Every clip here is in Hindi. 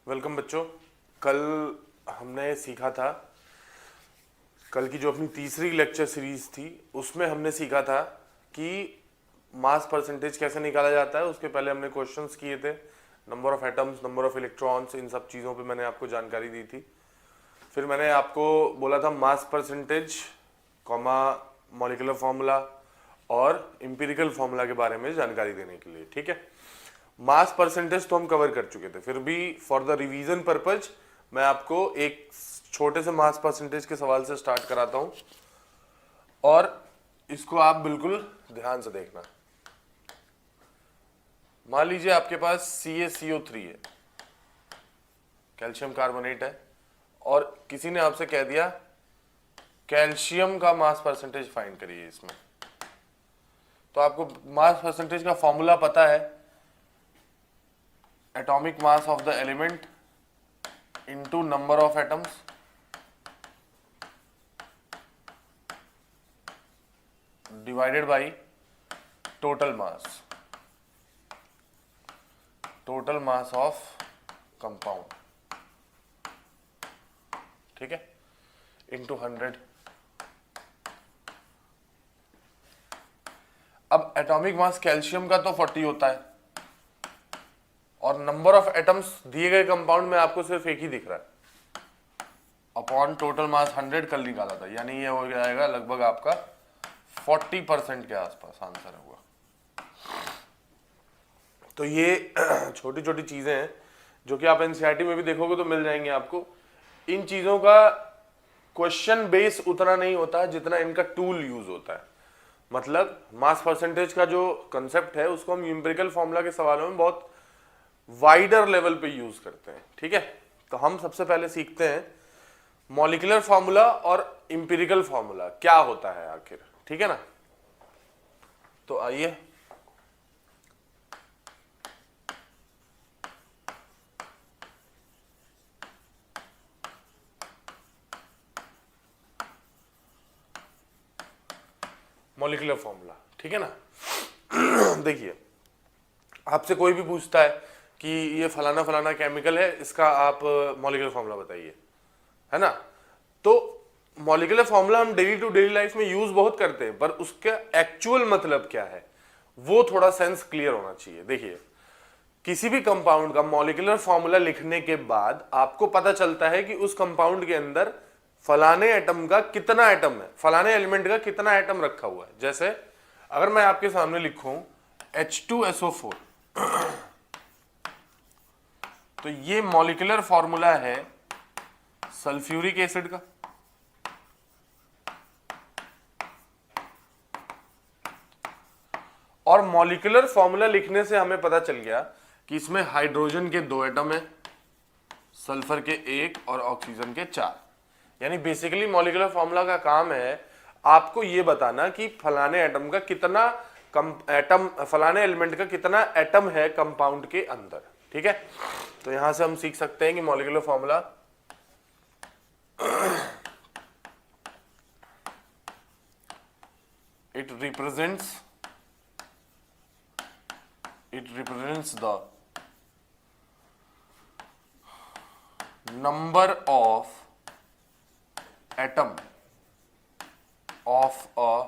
वेलकम बच्चों। कल हमने सीखा था, कल की जो अपनी तीसरी लेक्चर सीरीज थी उसमें हमने सीखा था कि मास परसेंटेज कैसे निकाला जाता है। उसके पहले हमने क्वेश्चंस किए थे, number of atoms, number of electrons, इन सब चीज़ों पे मैंने आपको जानकारी दी थी। फिर मैंने आपको बोला था mass percentage comma molecular formula और एम्पिरिकल फार्मूला के बारे में जानकारी देने के लिए। ठीक है, मास परसेंटेज तो हम कवर कर चुके थे, फिर भी फॉर द रिवीजन पर्पज मैं आपको एक छोटे से मास परसेंटेज के सवाल से स्टार्ट कराता हूं और इसको आप बिल्कुल ध्यान से देखना। मान लीजिए आपके पास CaCO3 है, कैल्शियम कार्बोनेट है, और किसी ने आपसे कह दिया कैल्शियम का मास परसेंटेज फाइंड करिए इसमें। तो आपको मास परसेंटेज का फॉर्मूला पता है, atomic mass of the element into number of atoms divided by total mass of compound, ठीक है, इनटू 100। अब एटॉमिक मास कैल्शियम का तो 40 होता है और नंबर ऑफ एटम्स दिए गए कंपाउंड में आपको सिर्फ एक ही दिख रहा है, अपॉन टोटल मास 100 कल निकाला था, यानी ये हो जाएगा लगभग आपका 40% के आसपास आंसर होगा। तो ये छोटी छोटी चीजें हैं जो कि आप एनसीईआरटी में भी देखोगे तो मिल जाएंगे आपको। इन चीजों का क्वेश्चन बेस उतना नहीं होता जितना इनका टूल यूज होता है। मतलब मास परसेंटेज का जो कंसेप्ट है उसको हम एम्पिरिकल फॉर्मूला के सवालों में बहुत वाइडर लेवल पे यूज करते हैं। ठीक है, तो हम सबसे पहले सीखते हैं मॉलिक्यूलर फॉर्मूला और एम्पिरिकल फॉर्मूला क्या होता है आखिर। ठीक है ना, तो आइए मॉलिक्यूलर फॉर्मूला। ठीक है ना देखिए, आपसे कोई भी पूछता है कि ये फलाना फलाना केमिकल है, इसका आप मॉलिक्यूलर फॉर्मूला बताइए, है ना। तो मॉलिक्यूलर फॉर्मूला हम डेली टू डेली लाइफ में यूज बहुत करते हैं, पर उसका एक्चुअल मतलब क्या है वो थोड़ा सेंस क्लियर होना चाहिए। देखिए, किसी भी कंपाउंड का मॉलिक्यूलर फॉर्मूला लिखने के बाद आपको पता चलता है कि उस कंपाउंड के अंदर फलाने एटम का कितना एटम है, फलाने एलिमेंट का कितना एटम रखा हुआ है। जैसे अगर मैं आपके सामने लिखूं H2SO4, तो ये मॉलिक्यूलर फॉर्मूला है सल्फ्यूरिक एसिड का। और मॉलिक्यूलर फॉर्मूला लिखने से हमें पता चल गया कि इसमें हाइड्रोजन के 2 एटम है, सल्फर के 1 और ऑक्सीजन के 4। यानी बेसिकली मॉलिक्यूलर फॉर्मूला का काम है आपको ये बताना कि फलाने एटम का कितना फलाने एलिमेंट का कितना एटम है कंपाउंड के अंदर। ठीक है, तो यहां से हम सीख सकते हैं कि molecular formula it represents the number of atom of a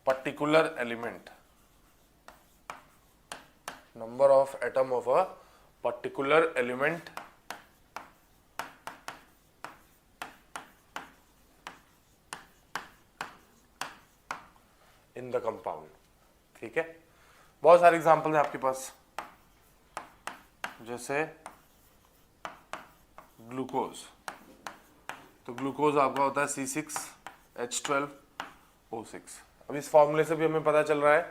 particular element, number of atom of a particular element in the compound. ठीक है, बहुत सारे एग्जांपल हैं आपके पास, जैसे ग्लूकोज। तो ग्लूकोज आपका होता है C6H12O6। अब इस फॉर्मूले से भी हमें पता चल रहा है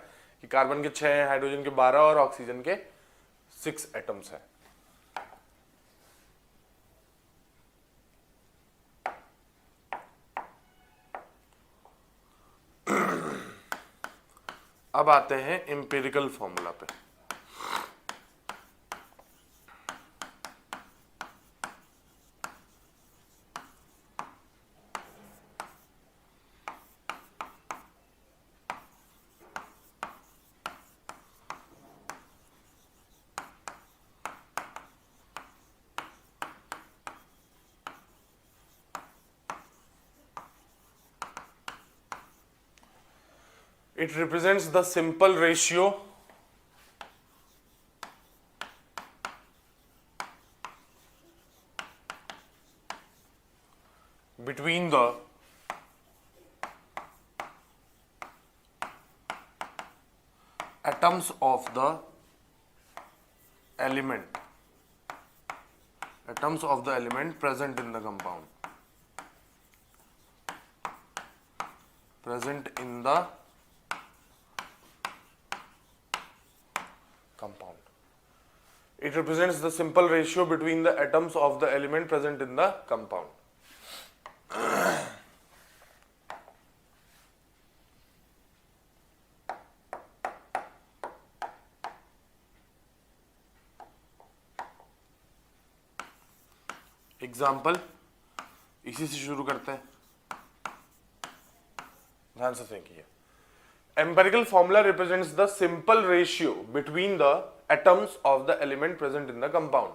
कि कार्बन के 6 हैं, हाइड्रोजन के 12 और ऑक्सीजन के 6 एटम्स हैं। अब आते हैं एम्पिरिकल फॉर्मूला पे। It represents the simple ratio between the atoms of the element present in the compound. It represents the simple ratio between the atoms of the element present in the compound. Example इसी से शुरू करते हैं, ध्यान से देखिए. Empirical formula represents the simple ratio between the atoms of the element present in the compound.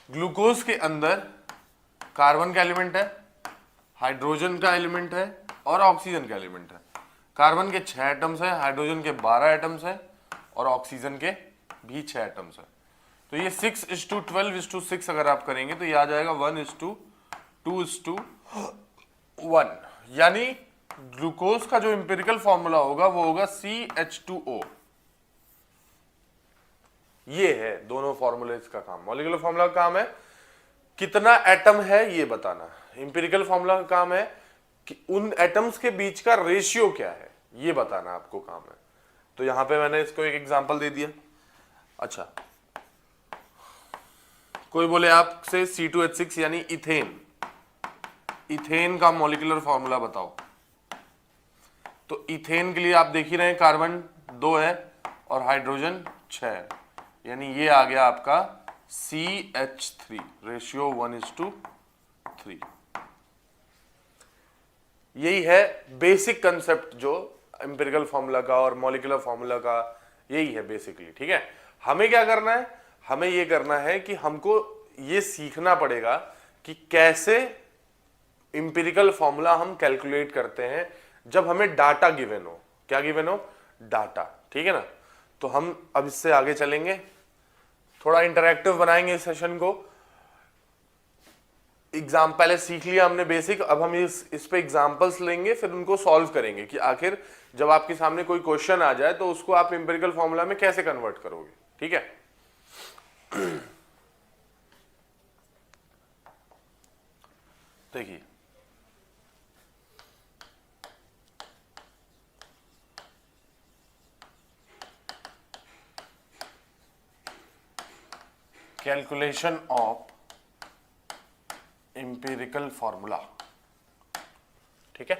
Glucose के अंदर कार्बन का एलिमेंट है, हाइड्रोजन का एलिमेंट है और ऑक्सीजन का एलिमेंट है. कार्बन के 6 एटम्स है, हाइड्रोजन के 12 एटम्स है और ऑक्सीजन के भी 6 एटम्स है. तो ये 6:12:6 अगर आप करेंगे तो ये आ जाएगा 1:2:1. यानी ग्लूकोज का जो एम्पिरिकल फॉर्मूला होगा वो होगा CH2O. ये है दोनों फॉर्मूलेज का काम. मॉलिक्यूलर फॉर्मूला का काम है कितना एटम है ये बताना. एम्पिरिकल फॉर्मूला का काम है कि उन एटम्स के बीच का रेशियो क्या है ये बताना आपको काम है. तो यहां पे मैंने इसको एक एग्जांपल दे दिया. अच्छा, कोई बोले आपसे C2H6 यानी इथेन का मॉलिक्यूलर फॉर्मूला बताओ. तो इथेन के लिए आप देख ही रहे हैं कार्बन 2 है और हाइड्रोजन 6 है, यानी ये आ गया आपका CH3 रेशियो 1:3. यही है बेसिक कंसेप्ट जो एम्पिरिकल फॉर्मूला का और मॉलिक्यूलर फॉर्मूला का, यही है बेसिकली. ठीक है, हमें क्या करना है, हमें ये करना है कि हमको ये सीखना पड़ेगा कि कैसे एम्पिरिकल फॉर्मूला हम कैलकुलेट करते हैं जब हमें डाटा गिवन हो. क्या गिवन हो? डाटा. ठीक है ना. तो हम अब इससे आगे चलेंगे, थोड़ा इंटरैक्टिव बनाएंगे इस सेशन को. एग्जाम पहले सीख लिया हमने बेसिक, अब हम इस पे एग्जांपल्स लेंगे, फिर उनको सॉल्व करेंगे कि आखिर जब आपके सामने कोई क्वेश्चन आ जाए तो उसको आप एम्पिरिकल फॉर्मूला में कैसे कन्वर्ट करोगे. ठीक है. देखिए, कैलकुलेशन ऑफ एम्पिरिकल फॉर्मूला. ठीक है,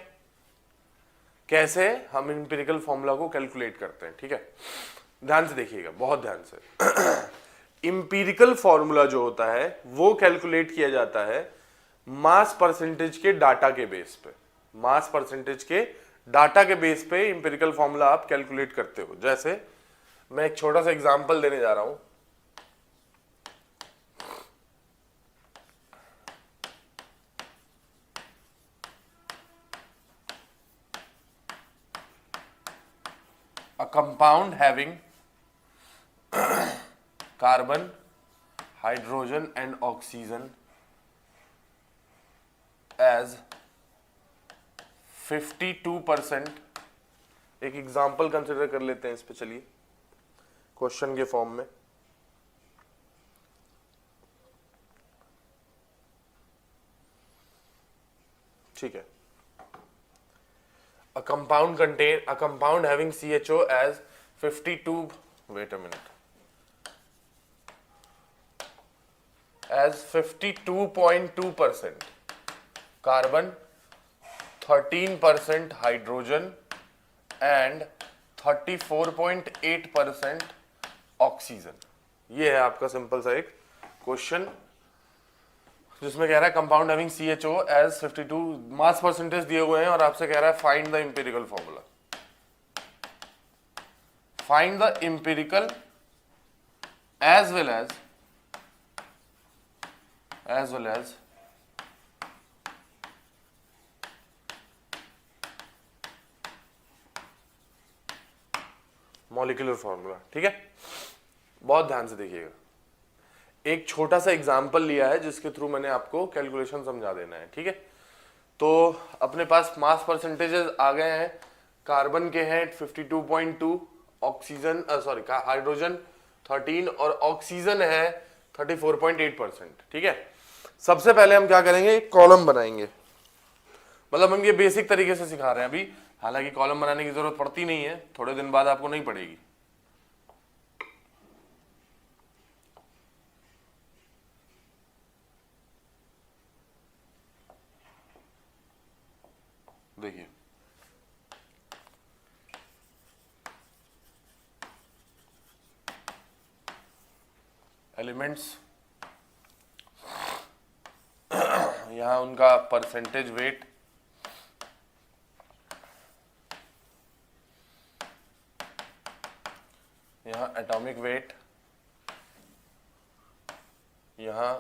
कैसे हम एम्पिरिकल फॉर्मूला को कैलकुलेट करते हैं. ठीक है, ध्यान से देखिएगा, बहुत ध्यान से. एम्पिरिकल फॉर्मूला जो होता है वो कैलकुलेट किया जाता है मास परसेंटेज के डाटा के बेस पे. मास परसेंटेज के डाटा के बेस पे एम्पिरिकल फॉर्मूला आप कैलकुलेट करते हो. जैसे मैं एक छोटा सा एग्जांपल देने जा रहा हूं. A compound having carbon, hydrogen and oxygen as 52%. एक एग्जाम्पल कंसिडर कर लेते हैं इस पे. चलिए, क्वेश्चन के फॉर्म में. ठीक है. A compound having CHO as 52, wait a minute, as 52.2% carbon, 13% hydrogen and 34.8% oxygen. ये है आपका सिंपल सा एक क्वेश्चन जिसमें कह रहा है compound having CHO as 52, mass percentage दिए हुए हैं और आपसे कह रहा है find the empirical formula. Find the empirical as well as molecular formula, ठीक है। बहुत ध्यान से देखिएगा, एक छोटा सा एग्जांपल लिया है जिसके थ्रू मैंने आपको कैलकुलेशन समझा देना है, ठीक है। तो अपने पास मास परसेंटेजेस आ गए हैं, कार्बन के हैं 52.2, ऑक्सीजन सॉरी हाइड्रोजन 13 और ऑक्सीजन है 34.8%, ठीक है। सबसे पहले हम क्या करेंगे, एक कॉलम बनाएंगे, मतलब हम ये बेसिक तरीके से सिखा रहे हैं अभी, हालांकि कॉलम बनाने की जरूरत पड़ती नहीं है, थोड़े दिन बाद आपको नहीं पड़ेगी। देखिए एलिमेंट्स, यहां उनका परसेंटेज वेट, यहां एटॉमिक वेट, यहां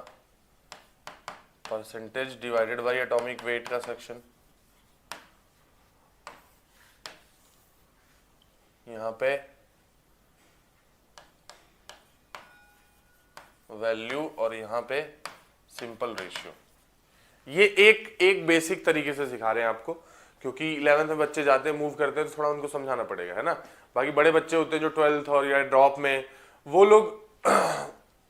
percentage divided by atomic wait का सेक्शन, यहां पे वैल्यू और यहां पे सिंपल रेशियो। ये एक बेसिक तरीके से सिखा रहे हैं आपको, क्योंकि 11th में बच्चे जाते हैं मूव करते हैं तो थोड़ा उनको समझाना पड़ेगा, है ना। बाकी बड़े बच्चे होते हैं जो 12th और या ड्रॉप में, वो लोग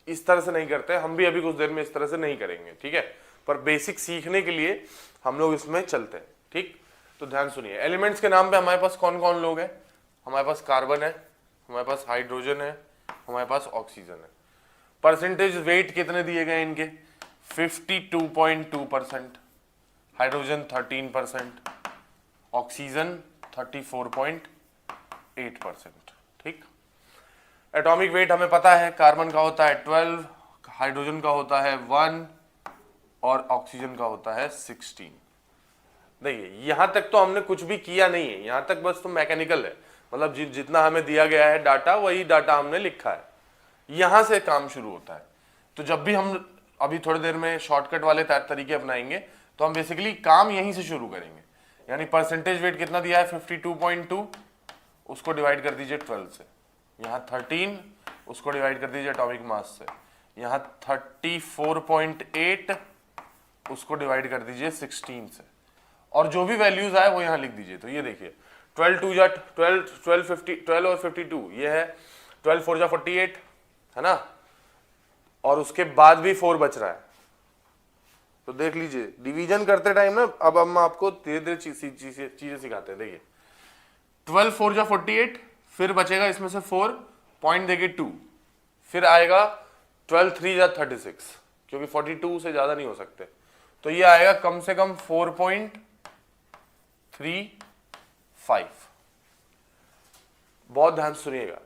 इस तरह से नहीं करते, हम भी अभी कुछ देर में इस तरह से नहीं करेंगे, ठीक है। पर बेसिक सीखने के लिए हम लोग इसमें चलते हैं, ठीक। तो ध्यान सुनिए, एलिमेंट्स के नाम पे हमारे पास कौन कौन लोग हैं, हमारे पास कार्बन है, हमारे पास हाइड्रोजन है, हमारे पास ऑक्सीजन है। परसेंटेज वेट कितने दिए गए इनके, 52.2%, हाइड्रोजन 13%, ऑक्सीजन 34.8%, ठीक। एटॉमिक वेट हमें पता है, कार्बन का होता है 12, हाइड्रोजन का होता है 1 और ऑक्सीजन का होता है 16। देखिए यहां तक तो हमने कुछ भी किया नहीं है, यहां तक बस तो मैकेनिकल है, मतलब जितना हमें दिया गया है डाटा वही डाटा हमने लिखा है, यहां से काम शुरू होता है। तो जब भी हम अभी थोड़ी देर में शॉर्टकट वाले तरीके अपनाएंगे तो हम बेसिकली काम यहीं से शुरू करेंगे। यानी परसेंटेज वेट कितना दिया है 52.2, उसको डिवाइड कर दीजिए 12 से, यहाँ 13 उसको डिवाइड कर दीजिए एटॉमिक मास से, यहाँ 34.8 उसको डिवाइड कर दीजिए 16 से, और जो भी वैल्यूज आए वो यहाँ लिख दीजिए। तो ये देखिए 12 2 जा 12 और 52, ये है 12 4 जा 48, है ना, और उसके बाद भी 4 बच रहा है। तो देख लीजिए डिवीजन करते टाइम ना, अब हम आपको धीरे धीरे चीजें सिखाते हैं। देखिए 12 4 जा 48, फिर बचेगा इसमें से 4, पॉइंट देके 2, फिर आएगा 12 3 जा 36, क्योंकि 42 से ज्यादा नहीं हो सकते, तो ये आएगा कम से कम 4.35। बहुत ध्यान सुनिएगा,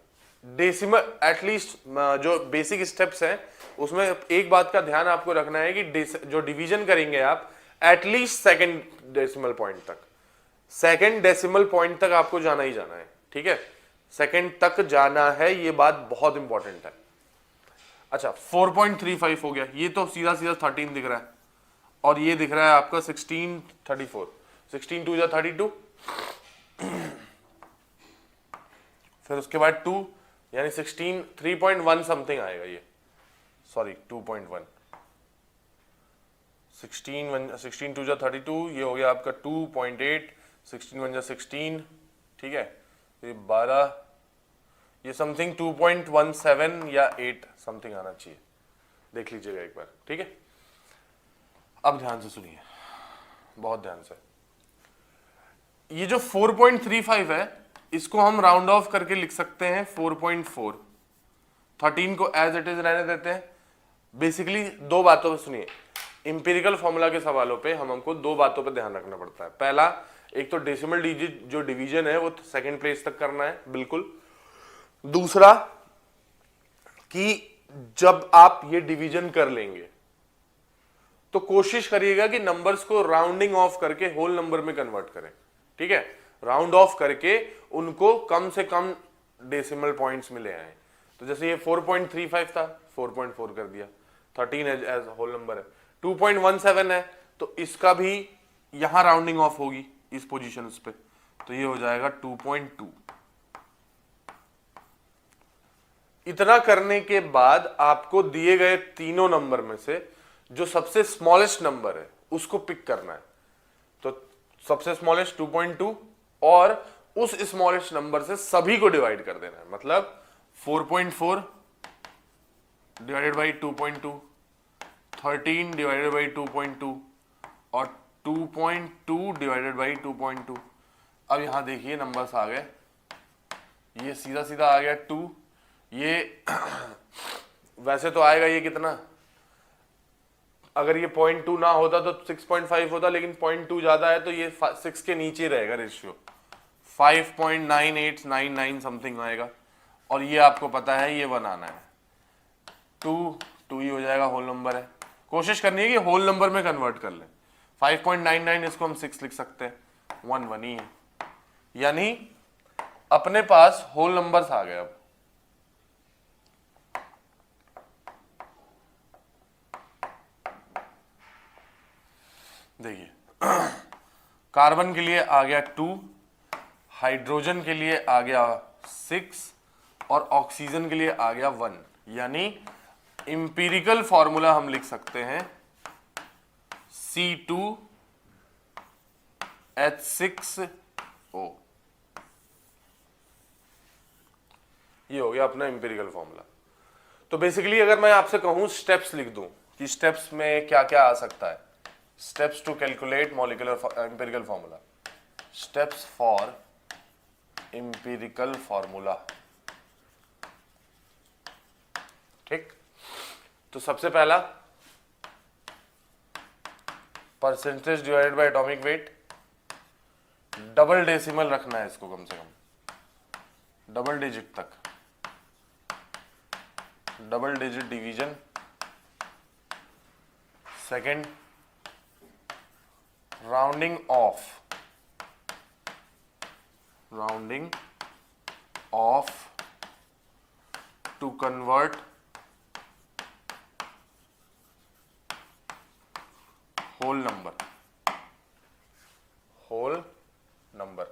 डेसिमल एटलीस्ट जो बेसिक स्टेप्स हैं उसमें एक बात का ध्यान आपको रखना है कि जो डिवीजन करेंगे आप एटलीस्ट सेकंड डेसिमल पॉइंट तक, सेकंड डेसिमल पॉइंट तक आपको जाना ही जाना है, ठीक है, सेकंड तक जाना है, ये बात बहुत इंपॉर्टेंट है। अच्छा 4.35 हो गया, ये तो सीधा सीधा 13 दिख रहा है, और ये दिख रहा है आपका 16 34, 16 2 जा 32, फिर उसके बाद 2 यानी 16 3.1 समथिंग आएगा, ये सॉरी 2.1, 16 2 जा 32, ये हो गया आपका 2.8, 16 1 जा 16, ठीक है, ये 12, ये समथिंग 2.17 या 8 समथिंग आना चाहिए, देख लीजिएगा एक बार, ठीक है। अब ध्यान से सुनिए, बहुत ध्यान से, ये जो 4.35 है इसको हम राउंड ऑफ करके लिख सकते हैं 4.4, 13 को एज इट इज रहने देते हैं। बेसिकली दो बातों पे सुनिए, इंपीरिकल फॉर्मूला के सवालों पे हमको दो बातों पे ध्यान रखना पड़ता है। पहला, एक तो डेसिमल डिजिट जो डिवीजन है वो सेकंड प्लेस तक करना है, बिल्कुल। दूसरा कि जब आप ये डिवीजन कर लेंगे तो कोशिश करिएगा कि नंबर्स को राउंडिंग ऑफ करके होल नंबर में कन्वर्ट करें, ठीक है, राउंड ऑफ करके उनको कम से कम डेसिमल पॉइंट्स में ले आए। तो जैसे ये 4.35 था, 4.4 कर दिया, 13 एज होल नंबर है, 2.17 है तो इसका भी यहां राउंडिंग ऑफ होगी इस पोजीशंस पे, तो ये हो जाएगा 2.2, इतना करने के बाद आपको दिए गए तीनों नंबर में से जो सबसे स्मॉलेस्ट नंबर है उसको पिक करना है। तो सबसे स्मॉलेस्ट 2.2 और उस स्मॉलेस्ट नंबर से सभी को डिवाइड कर देना है। मतलब 4.4 डिवाइडेड बाई 2.2, 13 डिवाइडेड बाई 2.2 और 2.2 डिवाइडेड बाई 2.2। अब यहां देखिए नंबर्स आ गए, ये सीधा सीधा आ गया 2। ये वैसे तो आएगा ये कितना, अगर ये 0.2 ना होता तो 6.5 होता, लेकिन 0.2 ज्यादा है तो ये 6 के नीचे रहेगा रेशियो, 5.9899 समथिंग आएगा। और ये आपको पता है ये 1 आना है, 2 ही हो जाएगा, होल नंबर है। कोशिश करनी है कि होल नंबर में कन्वर्ट कर लें। 5.99 इसको हम 6 लिख सकते हैं, 1 ही है, यानी अपने पास होल नंबर्स आ गए। अब देखिए कार्बन के लिए आ गया 2, हाइड्रोजन के लिए आ गया 6 और ऑक्सीजन के लिए आ गया 1। यानी इंपीरिकल फॉर्मूला हम लिख सकते हैं C2H6O। ये हो गया अपना इंपीरिकल फॉर्मूला। तो बेसिकली अगर मैं आपसे कहूं स्टेप्स लिख दूं कि स्टेप्स में क्या क्या आ सकता है, steps to calculate molecular empirical formula, steps for empirical formula. ठीक, तो सबसे पहला percentage divided by atomic weight, double decimal रखना है इसको, कम से कम डबल डिजिट तक, double digit division. Second rounding off to convert whole number.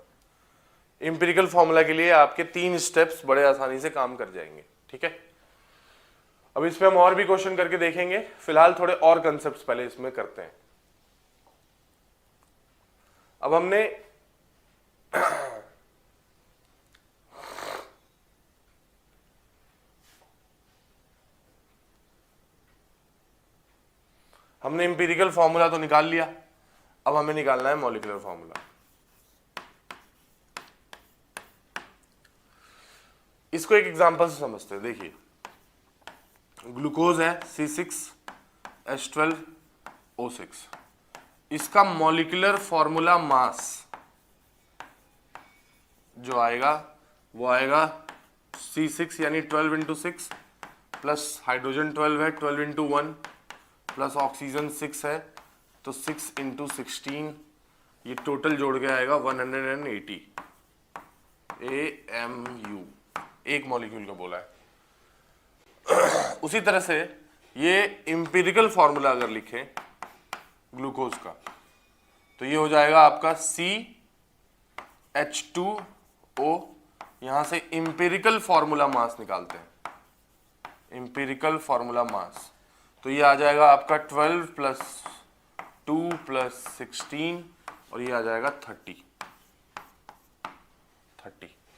Empirical formula के लिए आपके 3 स्टेप्स बड़े आसानी से काम कर जाएंगे। ठीक है, अब इस पे हम और भी क्वेश्चन करके देखेंगे, फिलहाल थोड़े और कंसेप्ट्स पहले इसमें करते हैं। अब हमने इंपीरिकल फॉर्मूला तो निकाल लिया, अब हमें निकालना है मॉलिक्यूलर फॉर्मूला। इसको एक एग्जांपल से समझते हैं। देखिए ग्लूकोज है C6H12O6, इसका मॉलिक्यूलर फॉर्मूला मास जो आएगा वो आएगा C6 यानी 12 × 6 प्लस हाइड्रोजन 12 है, 12 × 1 प्लस ऑक्सीजन 6 है तो 6 × 16, ये टोटल जोड़ के आएगा 180 AMU, एक मॉलिक्यूल का बोला है। उसी तरह से ये इंपीरिकल फॉर्मूला अगर लिखें ग्लूकोज का तो ये हो जाएगा आपका CH2O। यहां से इंपीरिकल फॉर्मूला मास निकालते हैं, इंपीरिकल फॉर्मूला मास, तो ये आ जाएगा आपका 12 + 2 + 16 और ये आ जाएगा 30।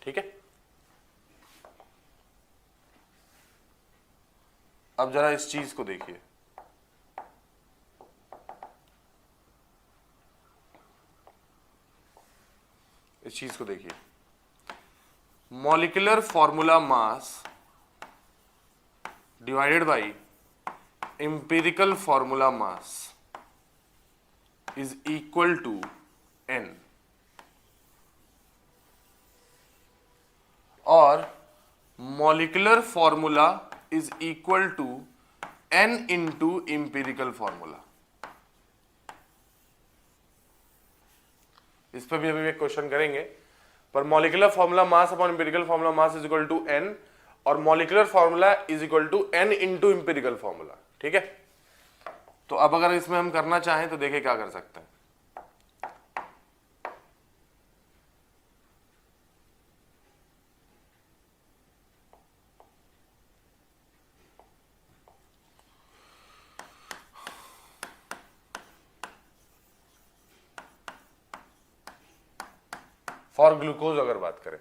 ठीक है, अब जरा इस चीज को देखिए, molecular formula mass divided by empirical formula mass is equal to n, और molecular formula is equal to n into empirical formula. इस पर भी अभी एक क्वेश्चन करेंगे, पर molecular formula mass upon empirical formula mass is equal to n और molecular formula is equal to n into empirical formula. ठीक है, तो अब अगर इसमें हम करना चाहें तो देखिए क्या कर सकते हैं। फॉर ग्लूकोज अगर बात करें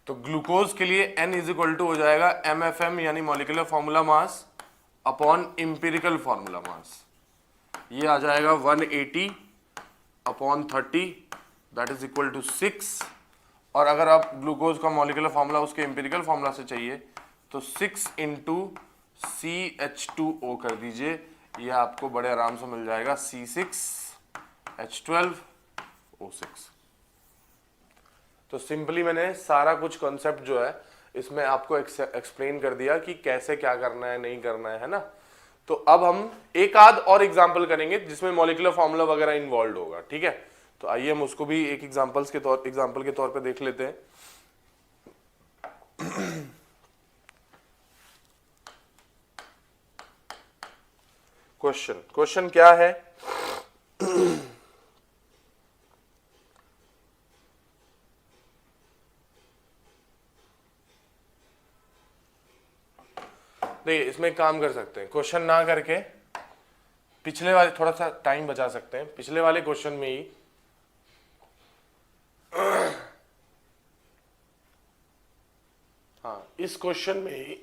तो ग्लूकोज के लिए n इज इक्वल टू हो जाएगा MFM यानी molecular formula mass upon empirical formula mass, ये आ जाएगा 180 upon 30 that is equal to 6। और अगर आप ग्लूकोज का मॉलिक्यूलर फॉर्मूला उसके इंपेरिकल फॉर्मूला से चाहिए तो 6 इंटू CH2O कर दीजिए, ये आपको बड़े आराम से मिल जाएगा C6H12O6। तो सिंपली मैंने सारा कुछ कॉन्सेप्ट जो है इसमें आपको एक्सप्लेन कर दिया कि कैसे क्या करना है नहीं करना है ना। तो अब हम एक आध और एग्जांपल करेंगे जिसमें मॉलिक्यूलर फॉर्मूला वगैरह इन्वॉल्व होगा, ठीक है। तो आइए हम उसको भी एक एग्जांपल के तौर पे देख लेते हैं। क्वेश्चन क्या है? देखिए इसमें एक काम कर सकते हैं, क्वेश्चन ना करके पिछले वाले थोड़ा सा टाइम बचा सकते हैं। पिछले वाले क्वेश्चन में ही हाँ इस क्वेश्चन में ही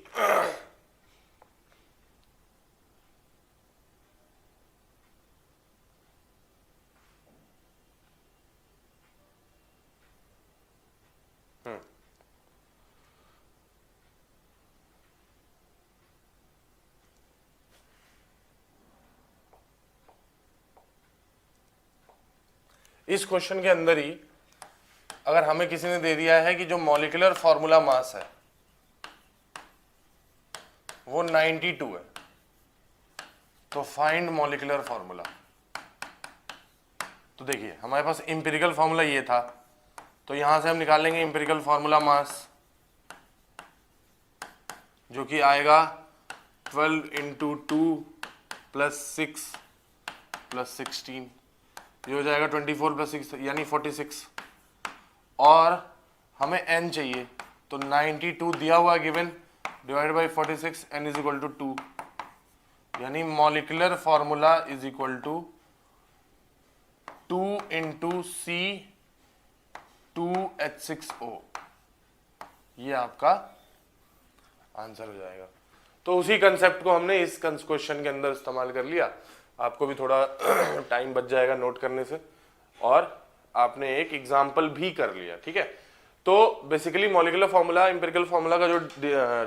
इस क्वेश्चन के अंदर ही अगर हमें किसी ने दे दिया है कि जो मॉलिक्यूलर फॉर्मूला मास है वो 92 है, तो फाइंड मॉलिक्यूलर फॉर्मूला। तो देखिए हमारे पास इंपेरिकल फॉर्मूला ये था, तो यहां से हम निकाल लेंगे इंपेरिकल फॉर्मूला मास, जो कि आएगा 12 इंटू 2 प्लस 6 प्लस 16, ये हो जाएगा 24 प्लस 6 यानी 46। और हमें n चाहिए, तो 92 दिया हुआ given divide by 46, n is equal to 2, यानी molecular formula is equal to 2 into C2H6O, ये आपका आंसर हो जाएगा। तो उसी कंसेप्ट को हमने इस क्वेश्चन के अंदर इस्तेमाल कर लिया। आपको भी थोड़ा टाइम बच जाएगा नोट करने से, और आपने एक एग्जाम्पल भी कर लिया, ठीक है। तो basically molecular formula empirical formula का जो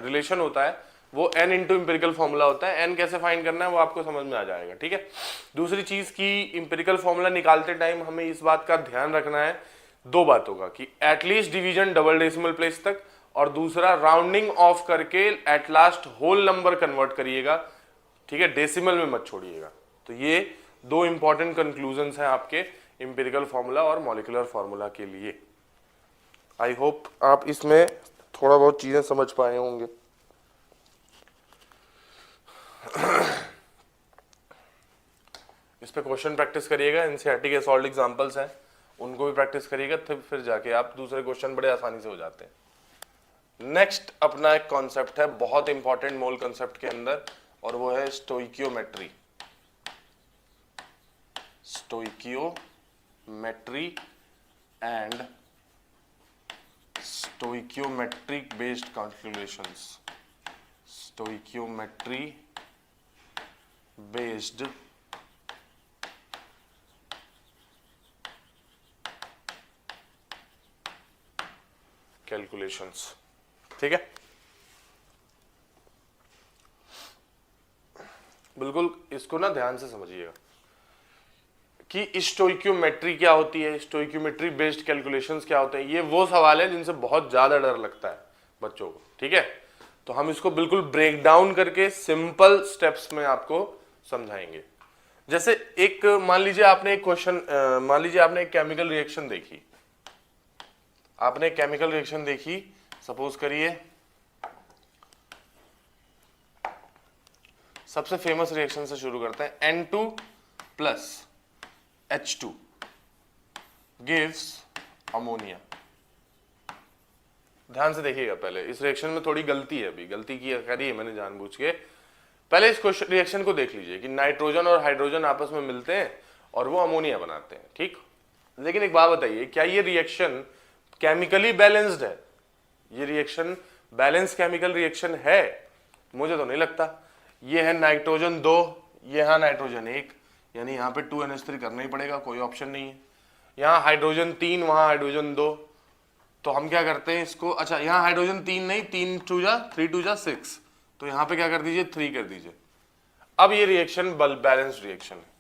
रिलेशन होता है वो n इंटू इंपेरिकल फॉर्मूला होता है। n कैसे फाइंड करना है वो आपको समझ में आ जाएगा, ठीक है। दूसरी चीज की इंपेरिकल फॉर्मूला निकालते टाइम हमें इस बात का ध्यान रखना है, दो बातों का, कि at least division double decimal place तक, और दूसरा राउंडिंग ऑफ करके at last whole number convert करिएगा, ठीक है, डेसिमल में मत छोड़िएगा। तो ये दो इंपॉर्टेंट कंक्लूजन्स हैं आपके इंपेरिकल फॉर्मूला और मॉलिक्यूलर फॉर्मूला के लिए। आई होप आप इसमें थोड़ा बहुत चीजें समझ पाए होंगे। इस पे क्वेश्चन प्रैक्टिस करिएगा, एनसीईआरटी के सॉल्व एग्जांपल्स हैं उनको भी प्रैक्टिस करिएगा, तो फिर जाके आप दूसरे क्वेश्चन बड़े आसानी से हो जाते हैं। नेक्स्ट अपना एक कॉन्सेप्ट है बहुत इंपॉर्टेंट मोल कॉन्सेप्ट के अंदर, और वो है stoichiometry. Stoichiometry and stoichiometric based calculations, stoichiometry based calculations, ठीक है। बिल्कुल इसको ना ध्यान से समझिएगा कि स्टोइकियोमेट्री क्या होती है, स्टोइकियोमेट्री बेस्ड कैलकुलेशंस क्या होते हैं। ये वो सवाल है जिनसे बहुत ज्यादा डर लगता है बच्चों को, ठीक है। तो हम इसको बिल्कुल ब्रेक डाउन करके सिंपल स्टेप्स में आपको समझाएंगे। जैसे एक मान लीजिए आपने एक क्वेश्चन, मान लीजिए आपने एक केमिकल रिएक्शन देखी, आपने केमिकल रिएक्शन देखी, सपोज करिए सबसे फेमस रिएक्शन से शुरू करते हैं। N2 plus H2 gives ammonia. ध्यान से देखिएगा, पहले इस रिएक्शन में थोड़ी गलती है, अभी गलती की करी है मैंने जानबूझ के। पहले इस क्वेश्चन रिएक्शन को देख लीजिए कि नाइट्रोजन और हाइड्रोजन आपस में मिलते हैं और वो अमोनिया बनाते हैं, ठीक। लेकिन एक बात बताइए, क्या ये रिएक्शन केमिकली बैलेंस्ड है, ये रिएक्शन बैलेंस केमिकल रिएक्शन है, मुझे तो नहीं लगता। ये है नाइट्रोजन 2, ये है नाइट्रोजन 1, यानी यहाँ पे 2NH3 करना ही पड़ेगा, कोई ऑप्शन नहीं है। यहाँ हाइड्रोजन 3, वहां हाइड्रोजन 2, तो हम क्या करते हैं इसको, अच्छा यहाँ हाइड्रोजन 3 नहीं, 3 2 जा 3 2 जा 6, तो यहाँ पे क्या कर दीजिए 3 कर दीजिए। अब ये रिएक्शन बैलेंस्ड रिएक्शन है।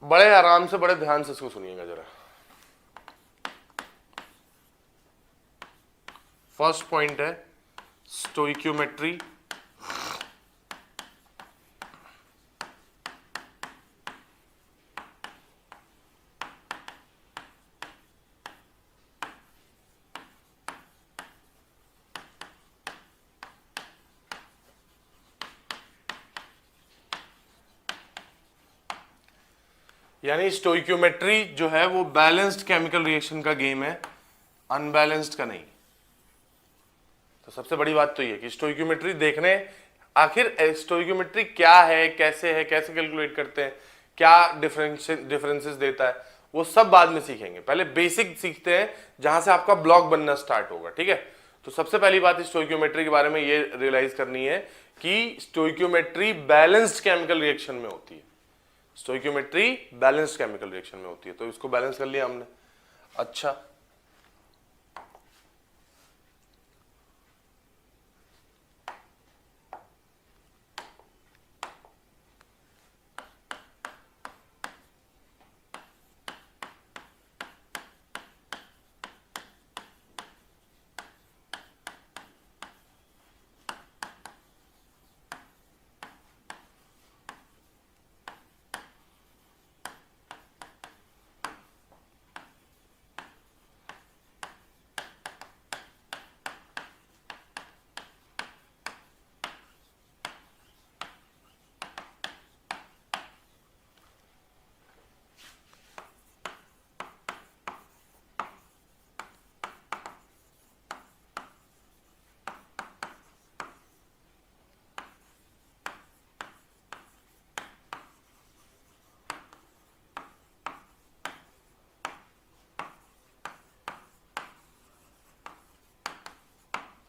बड़े आराम से, बड़े ध्यान से इसको सुनिएगा जरा। फर्स्ट पॉइंट है स्टोइक्योमेट्री, यानी स्टोइक्योमेट्री जो है वो बैलेंस्ड केमिकल रिएक्शन का गेम है, अनबैलेंस्ड का नहीं। तो सबसे बड़ी बात तो ये कि स्टोइक्योमेट्री देखने, आखिर स्टोइक्योमेट्री क्या है, कैसे कैलकुलेट करते हैं, क्या डिफरेंसेस देता है, वो सब बाद में सीखेंगे। पहले बेसिक सीखते हैं जहां से आपका ब्लॉक बनना स्टार्ट होगा, ठीक है। तो सबसे पहली बात स्टोइक्योमेट्री के बारे में ये रियलाइज करनी है कि स्टोइक्योमेट्री बैलेंस्ड केमिकल रिएक्शन में होती है। स्टोइक्योमेट्री बैलेंस्ड केमिकल रिएक्शन में होती है, तो इसको बैलेंस कर लिया हमने। अच्छा,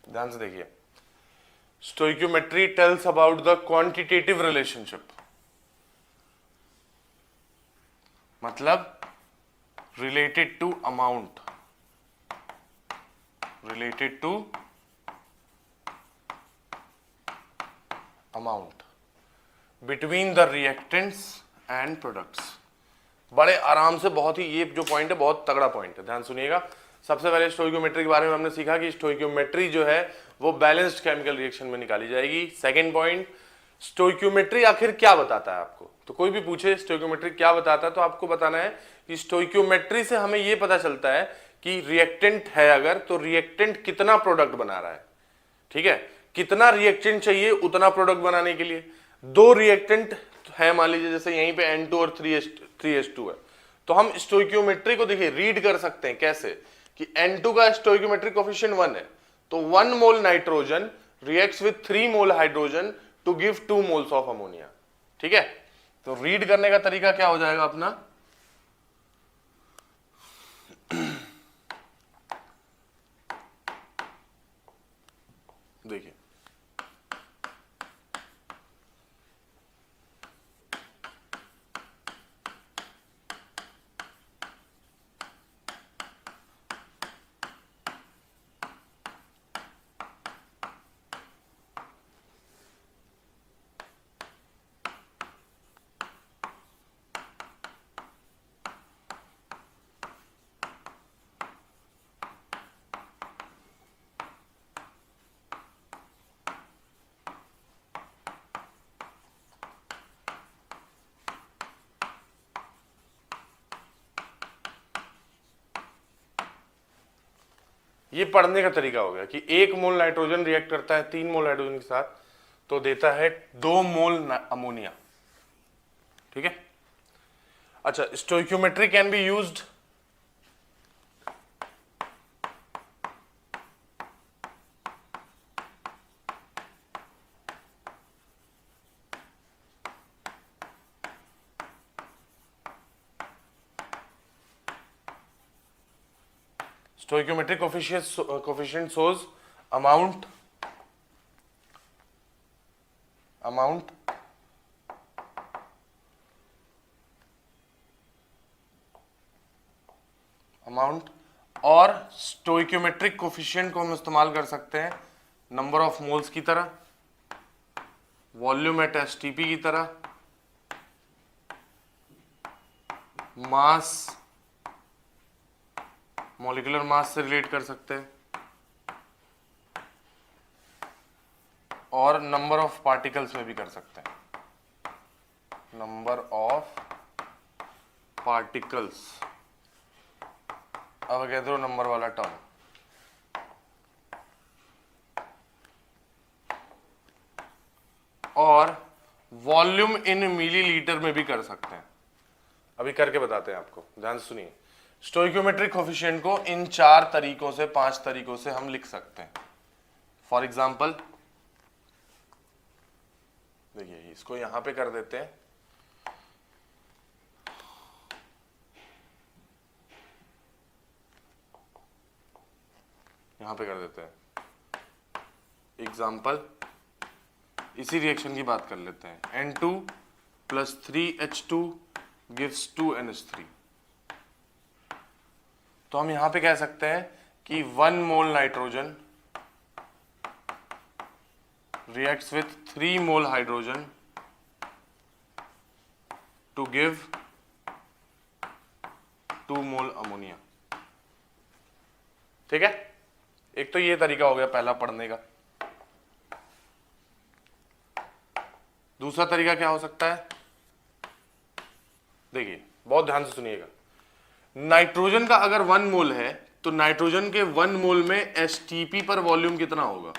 ध्यान से देखिए, stoichiometry tells about the quantitative relationship, मतलब related to amount, related to amount between the reactants and products. बड़े आराम से, बहुत ही, ये जो पॉइंट है बहुत तगड़ा पॉइंट है, ध्यान सुनिएगा। सबसे पहले स्टोइक्योमेट्री के बारे में हमने सीखा कि स्टोइक्योमेट्री जो है वो बैलेंस्ड केमिकल रिएक्शन में निकाली जाएगी। सेकंड पॉइंट, स्टोइक्योमेट्री आखिर क्या बताता है आपको। तो कोई भी पूछे स्टोइक्योमेट्री क्या बताता है, तो आपको बताना है कि स्टोइक्योमेट्री से हमें ये पता चलता है कि रिएक्टेंट है अगर, तो रिएक्टेंट कितना प्रोडक्ट बना रहा है, ठीक है, कितना रिएक्टेंट चाहिए उतना प्रोडक्ट बनाने के लिए। दो रिएक्टेंट है मान लीजिए, जैसे यहीं पे N2 और 3H2 है, तो हम स्टोइक्योमेट्री को देखिए रीड कर सकते हैं कैसे कि N2 का स्टोइक्योमेट्रिक कोफिशिएंट 1 है, तो 1 mole nitrogen reacts with 3 mole hydrogen to give 2 moles of ammonia, ठीक है। तो रीड करने का तरीका क्या हो जाएगा अपना, देखिए ये पढ़ने का तरीका हो गया कि 1 मोल नाइट्रोजन रिएक्ट करता है 3 मोल हाइड्रोजन के साथ, तो देता है 2 मोल अमोनिया, ठीक है। अच्छा, stoichiometry can be used stoichiometric coefficient shows amount और स्टोइकियोमेट्रिक कोफिशिएंट को हम इस्तेमाल कर सकते हैं नंबर ऑफ मोल्स की तरह, वॉल्यूम एट एसटीपी की तरह, मास, मॉलिक्यूलर मास से रिलेट कर सकते हैं, और नंबर ऑफ पार्टिकल्स में भी कर सकते हैं, नंबर ऑफ पार्टिकल्स। अब कह दो नंबर वाला टर्म, और वॉल्यूम इन मिलीलीटर में भी कर सकते हैं। अभी करके बताते हैं आपको, ध्यान से सुनिए। स्टोइकियोमेट्रिक कोफिशिएंट को इन 4 तरीकों से 5 तरीकों से हम लिख सकते हैं। फॉर एग्जाम्पल देखिए, इसको यहां पे कर देते हैं, यहां पे कर देते हैं एग्जाम्पल। इसी रिएक्शन की बात कर लेते हैं। N2 + 3H2 gives 2NH3। तो हम यहां पे कह सकते हैं कि 1 mole nitrogen reacts with 3 mole hydrogen to give 2 mole ammonia. ठीक है, एक तो ये तरीका हो गया पहला पढ़ने का। दूसरा तरीका क्या हो सकता है, देखिए बहुत ध्यान से सुनिएगा। नाइट्रोजन का अगर 1 मोल है तो नाइट्रोजन के 1 मोल में एसटीपी पर वॉल्यूम कितना होगा,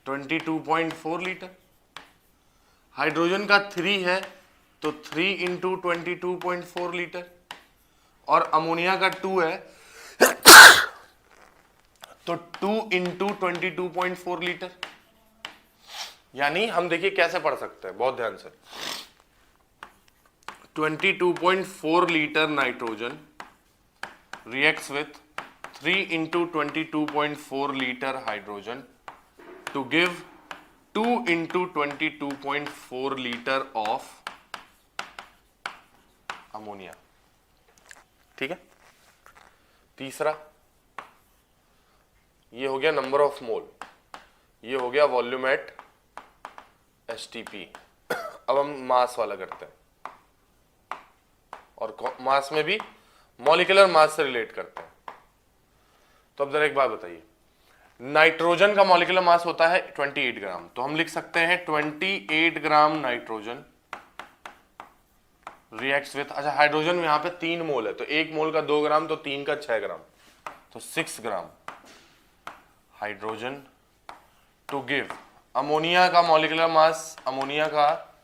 22.4 लीटर। हाइड्रोजन का 3 है तो 3 × 22.4 लीटर, और अमोनिया का 2 है तो 2 × 22.4 लीटर। यानी हम देखिए कैसे पढ़ सकते हैं, बहुत ध्यान से। 22.4 litre nitrogen reacts with 3 × 22.4 litre hydrogen to give 2 × 22.4 litre of ammonia. ठीक है, तीसरा ये हो गया नंबर ऑफ मोल, ये हो गया वॉल्यूम एट एसटीपी। अब हम मास वाला करते हैं, और मास में भी मॉलिक्यूलर मास से रिलेट करते हैं। तो अब जरा एक बात बताइए, नाइट्रोजन का मॉलिक्यूलर मास होता है 28 ग्राम, तो हम लिख सकते हैं 28 ग्राम नाइट्रोजन रिएक्ट्स विथ, अच्छा हाइड्रोजन में यहां पे 3 मोल है तो 1 मोल का 2 ग्राम, तो 3 का 6 ग्राम, तो 6 gram hydrogen to give ammonia का मॉलिक्यूलर मास। अमोनिया का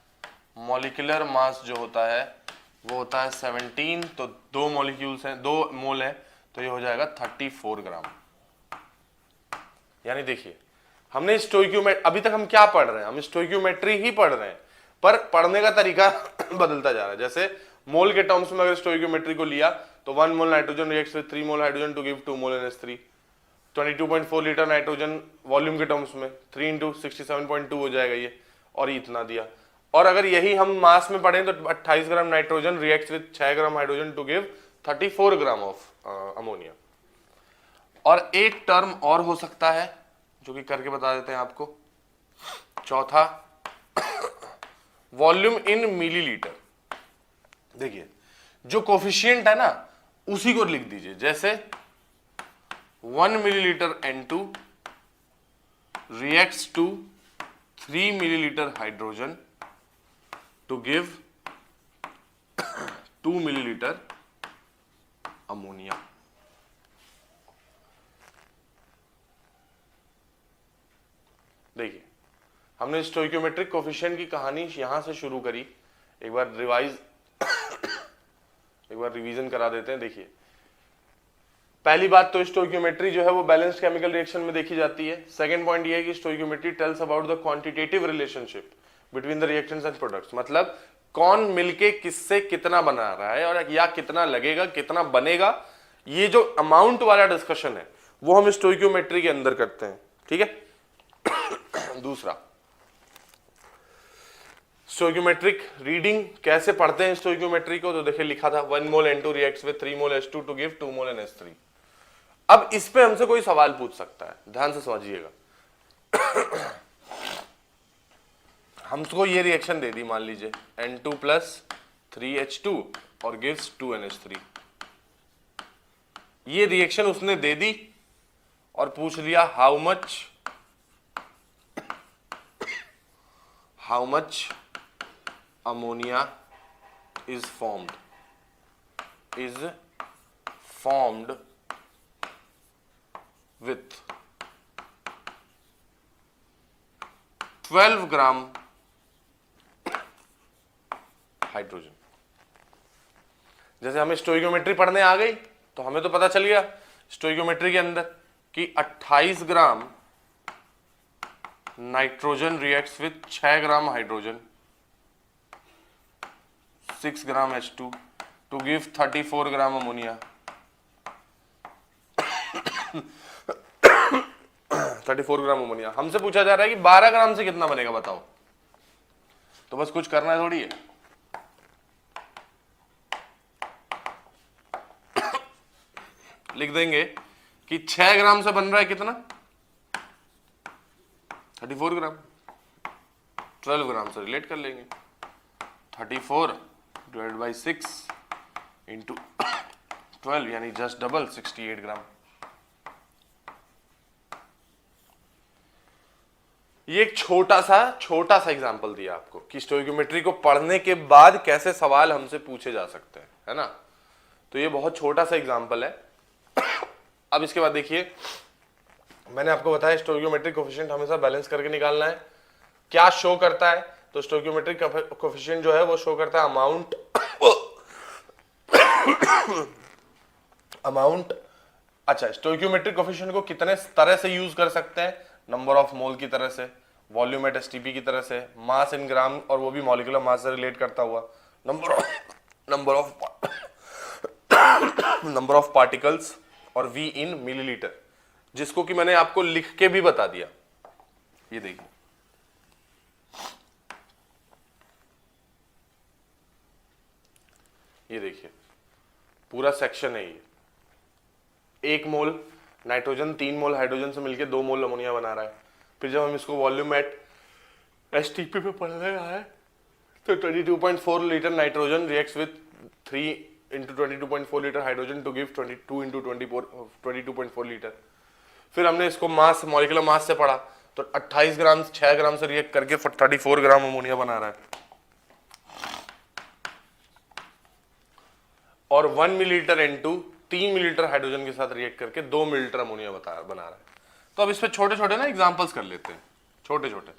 मॉलिक्यूलर मास जो होता है वो होता है 17, तो 2 मॉलिक्यूल्स हैं, 2 मोल है, तो ये हो जाएगा 34 ग्राम। यानी देखिए हमने स्टोइकियोमेट्री, अभी तक हम क्या पढ़ रहे हैं, हम स्टोइकियोमेट्री ही पढ़ रहे हैं, पर पढ़ने का तरीका बदलता जा रहा है। जैसे मोल के टर्म्स में अगर स्टोइकियोमेट्री को लिया तो 1 mole nitrogen reacts with 3 mole hydrogen to give 2 mole NH3। 22.4 litre nitrogen volume के टर्म्स में 3 × 67.2 हो जाएगा ये, और इतना दिया। और अगर यही हम मास में पढ़ें तो 28 gram nitrogen reacts with 6 gram hydrogen to give 34 gram of ammonia. और एक टर्म और हो सकता है जो कि करके बता देते हैं आपको, चौथा वॉल्यूम इन मिलीलीटर। देखिए जो कोफिशिएंट है ना उसी को लिख दीजिए, जैसे 1 millilitre N2 reacts to 3 millilitre hydrogen to give 2 millilitre ammonia. देखिए हमने स्टोइकियोमेट्रिक कोफिशिएंट की कहानी यहां से शुरू करी, एक बार रिवीजन करा देते हैं। देखिए पहली बात तो स्टोइकियोमेट्री जो है वो बैलेंस्ड केमिकल रिएक्शन में देखी जाती है। सेकंड पॉइंट ये है कि stoichiometry tales about the quantitative relationship between the reactions and products, मतलब कौन मिलके किससे कितना बना रहा है, और या कितना लगेगा कितना बनेगा ये जो अमाउंट वाला डिस्कशन है वो हम स्टोइकियोमेट्री के अंदर करते हैं, ठीक है। दूसरा, स्टोइकियोमेट्रिक रीडिंग कैसे पढ़ते हैं स्टोइकियोमेट्री को, तो देखिए लिखा था 1 mole N2 reacts with 3 mole H2 to give 2 mole NH3। अब इस पे हमसे कोई सवाल पूछ सकता है, ध्यान से समझिएगा। हमको ये रिएक्शन दे दी, मान लीजिए N2 प्लस 3H2 और गिव्स 2 NH3। ये रिएक्शन उसने दे दी और पूछ लिया how much ammonia is formed with 12 gram hydrogen. जैसे हमें स्टोइकियोमेट्री पढ़ने आ गई तो हमें तो पता चल गया स्टोइकियोमेट्री के अंदर कि 28 gram nitrogen reacts with 6 gram hydrogen, 6 gram H2 to give 34 gram ammonia. 34 gram ammonia. हमसे पूछा जा रहा है कि 12 ग्राम से कितना बनेगा बताओ। तो बस कुछ करना है थोड़ी है, लिख देंगे कि 6 ग्राम से बन रहा है कितना, 34 ग्राम। 12 ग्राम से रिलेट कर लेंगे, 34 डिवाइड बाई 6 इंटू 12 यानी जस्ट डबल 68 ग्राम। ये एक छोटा सा एग्जांपल दिया आपको कि स्टोइकियोमेट्री को पढ़ने के बाद कैसे सवाल हमसे पूछे जा सकते हैं, है ना। तो ये बहुत छोटा सा एग्जांपल है। अब इसके बाद देखिए, मैंने आपको बताया स्टोइकियोमेट्रिक कोफिशिएंट हमेशा बैलेंस करके निकालना है। क्या शो करता है, तो स्टोइकियोमेट्रिक कोफिशिएंट जो है वो शो करता है अमाउंट। अच्छा, स्टोइकियोमेट्रिक कोफिशिएंट को कितने तरह से यूज कर सकते हैं, नंबर ऑफ मोल की तरह से, वॉल्यूम एट एसटीपी की तरह से, मास इन ग्राम और वो भी मॉलिक्यूलर मास से रिलेट करता हुआ, नंबर ऑफ पार्टिकल्स और V इन मिलीलीटर, जिसको कि मैंने आपको लिख के भी बता दिया। ये देखिए, ये देखिए पूरा सेक्शन है ये। 1 मोल नाइट्रोजन 3 मोल हाइड्रोजन से मिलकर 2 मोल अमोनिया बना रहा है। फिर जब हम इसको वॉल्यूम एट एसटीपी पे पढ़ने आए तो 22.4 litre nitrogen reacts with 3 into 22.4 litre hydrogen to give 22 into 22.4 litre. फिर हमने इसको मास, मॉलिक्यूलर मास से पढ़ा तो 28 ग्राम 6 ग्राम से रिएक्ट करके 34 ग्राम अमोनिया बना रहा है। और 1 मिलीलीटर N2 3 मिलीलीटर हाइड्रोजन के साथ रिएक्ट करके 2 मिलीलीटर अमोनिया बना रहा है। तो अब इस पे छोटे छोटे ना एग्जांपल्स कर लेते हैं, छोटे छोटे।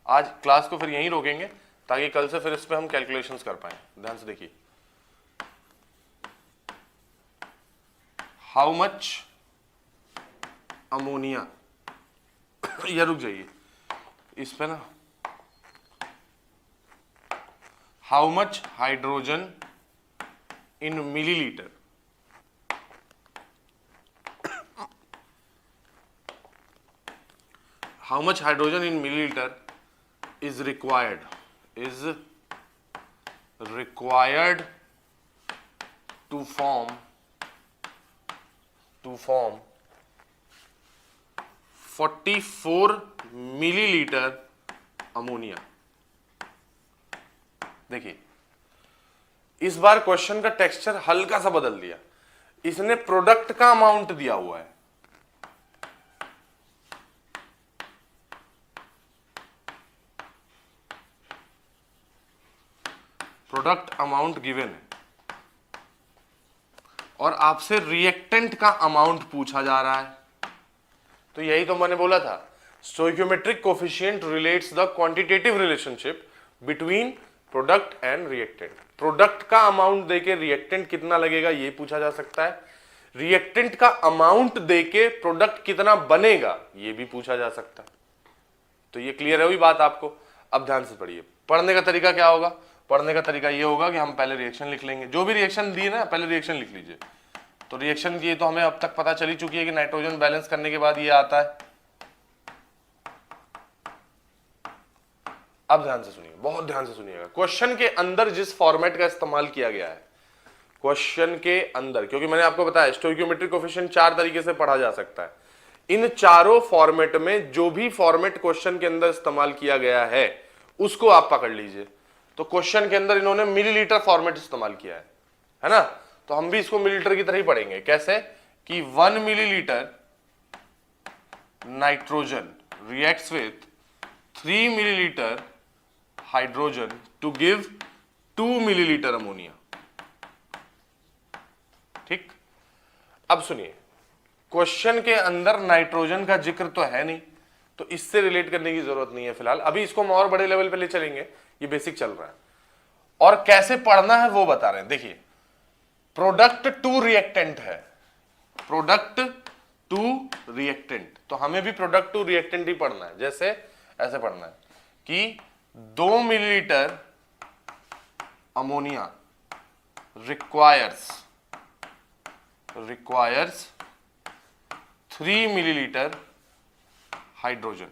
आज क्लास को फिर यहीं रोकेंगे ताकि कल से फिर इस पे हम कैलकुलेशंस कर पाए। ध्यान से देखिए, हाउ मच अमोनिया, या रुक जाइए इस पे ना, how much hydrogen in millilitre, how much hydrogen in milliliter is required to form 44 millilitre ammonia. देखिए, इस बार क्वेश्चन का टेक्सचर हल्का सा बदल दिया। इसने प्रोडक्ट का अमाउंट दिया हुआ है, प्रोडक्ट अमाउंट गिवन है, और आपसे रिएक्टेंट का अमाउंट पूछा जा रहा है। तो यही तो मैंने बोला था, stoichiometric coefficient relates the quantitative relationship between product and reactant. Product का अमाउंट देके रिएक्टेंट कितना लगेगा ये पूछा जा सकता है, रिएक्टेंट का अमाउंट देके प्रोडक्ट कितना बनेगा ये भी पूछा जा सकता है। तो ये क्लियर है हुई बात आपको। अब ध्यान से पढ़िए, पढ़ने का तरीका क्या होगा। पढ़ने का तरीका ये होगा कि हम पहले रिएक्शन लिख लेंगे, जो भी रिएक्शन दी है ना पहले रिएक्शन लिख लीजिए। तो रिएक्शन की तो हमें अब तक पता चली चुकी है कि नाइट्रोजन बैलेंस करने के बाद ये आता है। अब ध्यान से सुनिए, बहुत ध्यान से सुनिएगा। क्वेश्चन के अंदर जिस फॉर्मेट का इस्तेमाल किया गया है, क्वेश्चन के अंदर, क्योंकि मैंने आपको बताया स्टोइकियोमेट्रिक कोएफिशिएंट 4 तरीके से पढ़ा जा सकता है। इन चारों फॉर्मेट में जो भी फॉर्मेट क्वेश्चन के अंदर इस्तेमाल किया गया है उसको आप पकड़ लीजिए। तो क्वेश्चन के अंदर इन्होंने मिलीलीटर फॉर्मेट इस्तेमाल किया है ना? तो हम भी इसको मिलीलीटर की तरह ही पढ़ेंगे। कैसे कि 1 millilitre nitrogen reacts with 3 millilitre hydrogen to give 2 millilitre ammonia. ठीक, अब सुनिए, क्वेश्चन के अंदर नाइट्रोजन का जिक्र तो है नहीं, तो इससे रिलेट करने की जरूरत नहीं है फिलहाल। अभी इसको हम और बड़े लेवल पे ले चलेंगे, ये बेसिक चल रहा है। और कैसे पढ़ना है वो बता रहे हैं। देखिए, प्रोडक्ट टू रिएक्टेंट है, प्रोडक्ट टू रिएक्टेंट, तो हमें भी प्रोडक्ट टू रिएक्टेंट ही पढ़ना है। जैसे ऐसे पढ़ना है कि 2 millilitre ammonia requires 3 millilitre hydrogen.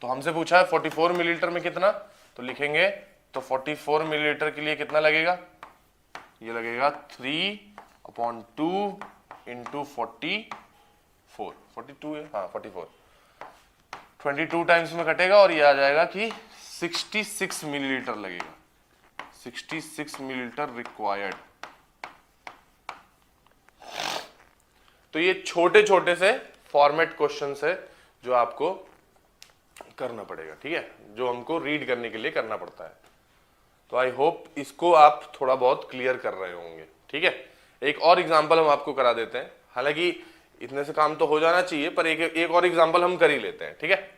तो हमसे पूछा है 44 मिलीलीटर में कितना, तो लिखेंगे तो 44 मिलीलीटर के लिए कितना लगेगा, ये लगेगा 3/2 इंटू 44, 42 है, हाँ 44, 22 टाइम्स में कटेगा और ये आ जाएगा कि 66 मिलीलीटर लगेगा, 66 मिलीलीटर रिक्वायर्ड। तो ये छोटे छोटे से फॉर्मेट क्वेश्चंस है जो आपको करना पड़ेगा, ठीक है, जो हमको रीड करने के लिए करना पड़ता है। तो आई होप इसको आप थोड़ा बहुत क्लियर कर रहे होंगे, ठीक है। एक और एग्जांपल हम आपको करा देते हैं, हालांकि इतने से काम तो हो जाना चाहिए, पर एक और एग्जांपल हम कर ही लेते हैं, ठीक है।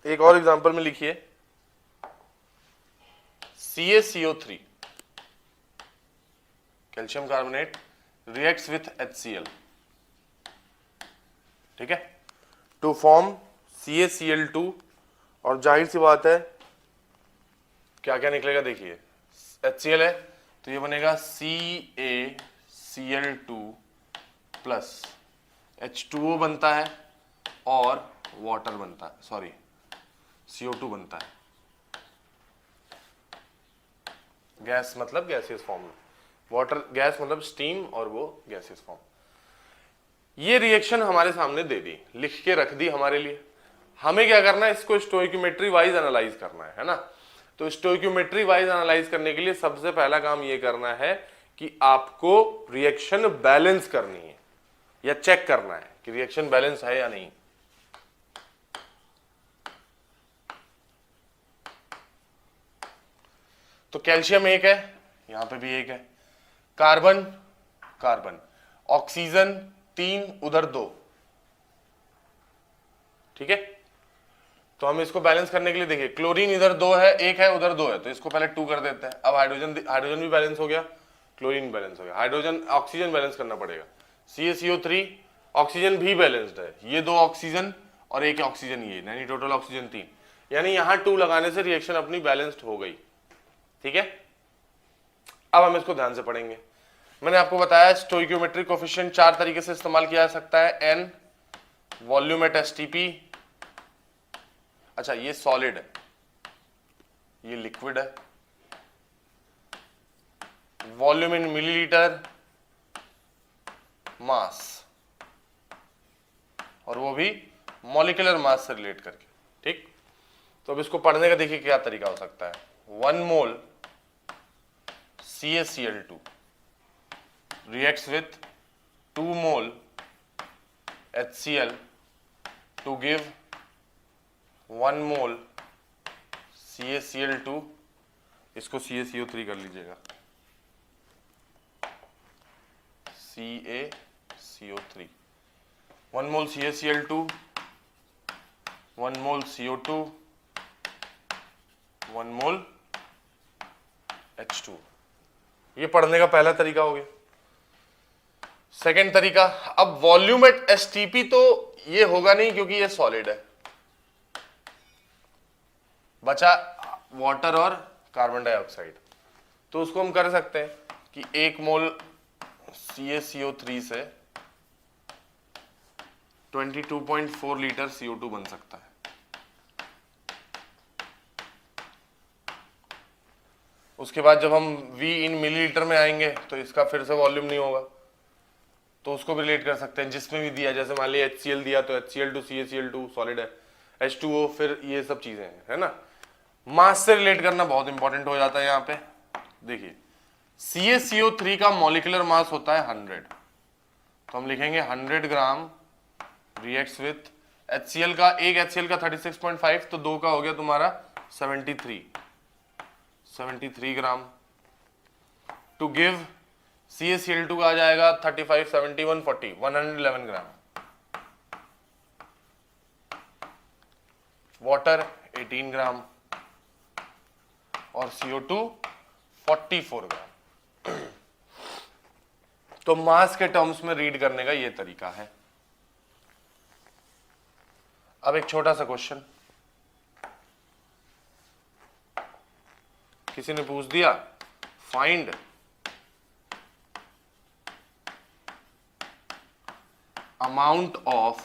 एक और एग्जांपल में लिखिए CaCO3 calcium carbonate reacts with HCl, ठीक है, टू फॉर्म CaCl2। और जाहिर सी बात है क्या क्या निकलेगा, देखिए HCl है तो ये बनेगा CaCl2 प्लस H2O बनता है और वाटर बनता है, सॉरी CO2 बनता है। गैस मतलब गैसियस फॉर्म में, वाटर गैस मतलब स्टीम और वो गैसियस फॉर्म। ये रिएक्शन हमारे सामने दे दी, लिख के रख दी हमारे लिए। हमें क्या करना है, इसको स्टोइकियोमेट्री वाइज एनालाइज करना है ना। तो स्टोइकियोमेट्री वाइज एनालाइज करने के लिए सबसे पहला काम ये करना है कि आपको रिएक्शन बैलेंस करनी है या चेक करना है कि रिएक्शन बैलेंस है या नहीं। तो कैल्शियम एक है, यहां पे भी एक है, कार्बन कार्बन, ऑक्सीजन 3 उधर 2, ठीक है। तो हम इसको बैलेंस करने के लिए देखिए, क्लोरीन इधर 2 है, एक है उधर 2 है, तो इसको पहले 2 कर देते हैं। अब हाइड्रोजन भी बैलेंस हो गया, क्लोरीन बैलेंस हो गया, हाइड्रोजन ऑक्सीजन बैलेंस करना पड़ेगा। CaCO3 ऑक्सीजन भी बैलेंस्ड है, ये 2 ऑक्सीजन और एक ऑक्सीजन, ये यानी टोटल ऑक्सीजन 3, यानी यहां 2 लगाने से रिएक्शन अपनी बैलेंस्ड हो गई, ठीक है। अब हम इसको ध्यान से पढ़ेंगे। मैंने आपको बताया स्टोइकियोमेट्रिक कोएफिशिएंट 4 तरीके से इस्तेमाल किया जा सकता है। n वॉल्यूम एट STP, अच्छा ये सॉलिड है, ये लिक्विड है, वॉल्यूम इन मिलीलीटर, मास, और वो भी मॉलिक्यूलर मास से रिलेट करके, ठीक। तो अब इसको पढ़ने का देखिए क्या तरीका हो सकता है। 1 मोल CaCl2 reacts with 2 mole HCl to give 1 mole CaCl2, इसको CaCO3 कर लीजिएगा, CaCO3, 1 mole CaCl2, 1 mole CO2, 1 mole H2। ये पढ़ने का पहला तरीका हो गया। सेकंड तरीका, अब वॉल्यूम एट STP तो ये होगा नहीं क्योंकि ये सॉलिड है, बचा वाटर और कार्बन डाइऑक्साइड। तो उसको हम कर सकते हैं कि 1 मोल CaCO3 से 22.4 लीटर CO2 बन सकता है। उसके बाद जब हम V इन मिलीलीटर में आएंगे तो इसका फिर से वॉल्यूम नहीं होगा, तो उसको भी रिलेट कर सकते हैं जिसमें भी दिया, जैसे मान लिया HCl दिया तो HCl to CaCl2 सॉलिड है, H2O, फिर ये सब चीजें हैं, है ना। मास से रिलेट करना बहुत इंपॉर्टेंट हो जाता है यहाँ पे। देखिए CaCO3 का मॉलिक्यूलर मास होता है 100, तो हम लिखेंगे 100 ग्राम रिएक्ट्स विथ HCl का, एक HCl का 36.5, तो 2 का हो गया तुम्हारा 73 ग्राम, टू गिव CaCl2 का आ जाएगा 35, 71, 40, 111 ग्राम, वाटर 18 ग्राम और CO2 44 ग्राम। तो मास के टर्म्स में रीड करने का ये तरीका है। अब एक छोटा सा क्वेश्चन किसी ने पूछ दिया, find amount of